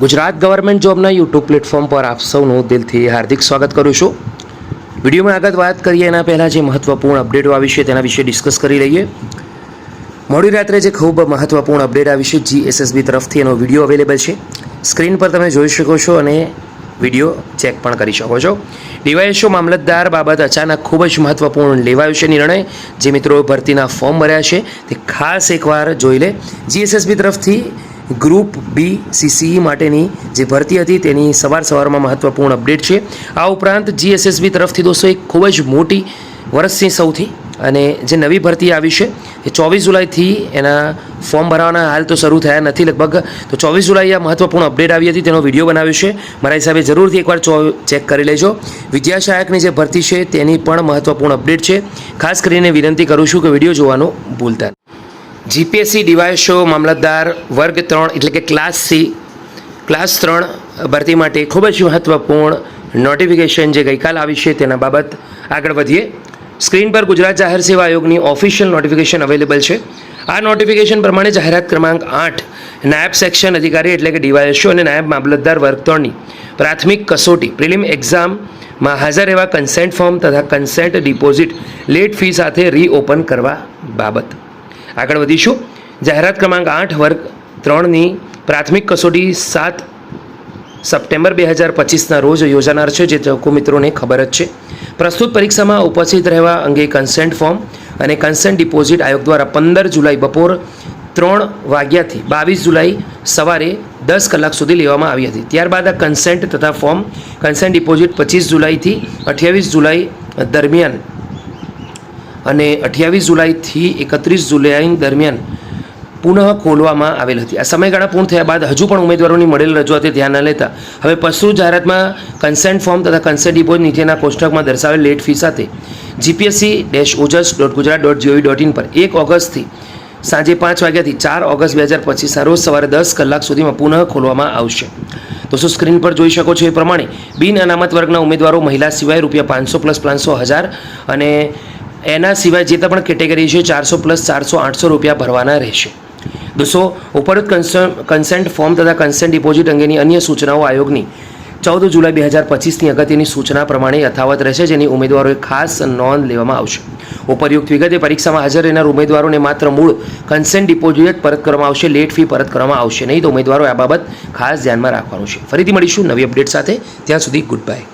Gujarat government જોબના YouTube platform પર આપ સૌનું દિલથી હાર્દિક સ્વાગત કરું છું. વિડીયોમાં આગળ વાત કરીએ એના પહેલાં જે મહત્ત્વપૂર્ણ અપડેટો આવી છે તેના વિશે ડિસ્કસ કરી લઈએ. મોડી રાત્રે જે ખૂબ મહત્ત્વપૂર્ણ અપડેટ આવી છે GSSB તરફથી એનો વિડીયો અવેલેબલ છે. સ્ક્રીન પર તમે જોઈ શકો છો અને વિડીયો ચેક પણ કરી શકો છો. ડીવાયએસઓ મામલતદાર બાબત અચાનક ખૂબ જ મહત્ત્વપૂર્ણ લેવાયો છે નિર્ણય. જે મિત્રો ભરતીના ફોર્મ ભર્યા છે તે ખાસ એકવાર જોઈ લે. GSSB તરફથી ગ્રુપ બી CCE માટેની જે ભરતી હતી તેની સવારમાં મહત્ત્વપૂર્ણ અપડેટ છે. આ ઉપરાંત GSSB તરફથી દોસ્તો એક ખૂબ જ મોટી વર્ષની સૌથી અને જે નવી ભરતી આવી છે એ 24 જુલાઈથી એના ફોર્મ ભરવાના હાલ તો શરૂ થયા નથી લગભગ, તો 24 જુલાઈએ આ મહત્ત્વપૂર્ણ અપડેટ આવી હતી, તેનો વિડીયો બનાવ્યો છે. મારા હિસાબે જરૂરથી એકવાર ચેક કરી લેજો. વિદ્યા સહાયકની જે ભરતી છે તેની પણ મહત્ત્વપૂર્ણ અપડેટ છે. ખાસ કરીને વિનંતી કરું છું કે વિડીયો જોવાનું ભૂલતા નહીં. GPSC ડીવાયએસઓ મામલતદાર વર્ગ 3 એટલે કે ક્લાસ 3 ભરતી માટે ખૂબ જ મહત્ત્વપૂર્ણ નોટિફિકેશન જે ગઈકાલ આવી છે તેના બાબત આગળ વધીએ. સ્ક્રીન પર ગુજરાત જાહેર સેવા આયોગની ઓફિશિયલ નોટિફિકેશન અવેલેબલ છે. આ નોટિફિકેશન પ્રમાણે જાહેરાત ક્રમાંક 8 નાયબ સેક્શન અધિકારી એટલે કે ડીવાયએસઓ અને નાયબ મામલતદાર વર્ગ 3ની પ્રાથમિક કસોટી પ્રિલિમ એક્ઝામમાં હાજર એવા કન્સેન્ટ ફોર્મ તથા કન્સેન્ટ ડિપોઝિટ લેટ ફી સાથે રીઓપન કરવા બાબત આગળ વધીશું. જાહેરાત ક્રમાંક 8 વર્ગ 3ની પ્રાથમિક કસોટી 7 સપ્ટેમ્બર 2025ના રોજ યોજાનાર છે, જે લોકો મિત્રોને ખબર જ છે. પ્રસ્તુત પરીક્ષામાં ઉપસ્થિત રહેવા અંગે કન્સેન્ટ ફોર્મ અને કન્સેન્ટ ડિપોઝિટ આયોગ દ્વારા 15 જુલાઈ બપોર 3 વાગ્યાથી 22 જુલાઈ સવારે 10 કલાક સુધી લેવામાં આવી હતી. ત્યારબાદ આ કન્સેન્ટ તથા ફોર્મ કન્સેન્ટ ડિપોઝિટ 25 જુલાઈથી 28 જુલાઈ દરમિયાન અને 28 જુલાઈથી 31 જુલાઈ દરમિયાન પુનઃ ખોલવામાં આવેલ હતી. આ સમયગાળા પૂર્ણ થયા બાદ હજુ પણ ઉમેદવારોની મળેલ રજૂઆતે ધ્યાન ન લેતા હવે પ્રસ્તુત જાહેરાતમાં કન્સેન્ટ ફોર્મ તથા કન્સેન્ટ ડિપોઝિટ નીચેના કોષ્ટકમાં દર્શાવેલ લેટ ફી સાથે gpsc-ojs.gujarat.gov.in પર 1 ઓગસ્ટથી સાંજે 5 વાગ્યાથી 4 ઓગસ્ટ 2025ના રોજ સવારે 10 કલાક સુધીમાં પુનઃ ખોલવામાં આવશે. દોસ્તો સ્ક્રીન પર જોઈ શકો છો એ પ્રમાણે બિન અનામત વર્ગના ઉમેદવારો મહિલા સિવાય ₹500 + 500 1000 અને એના સિવાય જે પણ કેટેગરી છે 400 + 400 800 ભરવાના રહેશે. દોસ્તો ઉપરોક્ત કન્સેન્ટ ફોર્મ તથા કન્સેન્ટ ડિપોઝિટ અંગેની અન્ય સૂચનાઓ આયોગની 14 જુલાઈ 2025ની અગત્યની સૂચના પ્રમાણે યથાવત રહેશે, જેની ઉમેદવારોએ ખાસ નોંધ લેવામાં આવશે. ઉપરયુક્ત વિગતે પરીક્ષામાં હાજર રહેનાર ઉમેદવારોને માત્ર મૂળ કન્સેન્ટ ડિપોઝિટ પરત કરવામાં આવશે, લેટ ફી પરત કરવામાં આવશે નહીં. તો ઉમેદવારોએ આ બાબત ખાસ ધ્યાનમાં રાખવાનું છે. ફરીથી મળીશું નવી અપડેટ સાથે. ત્યાં સુધી ગુડ બાય.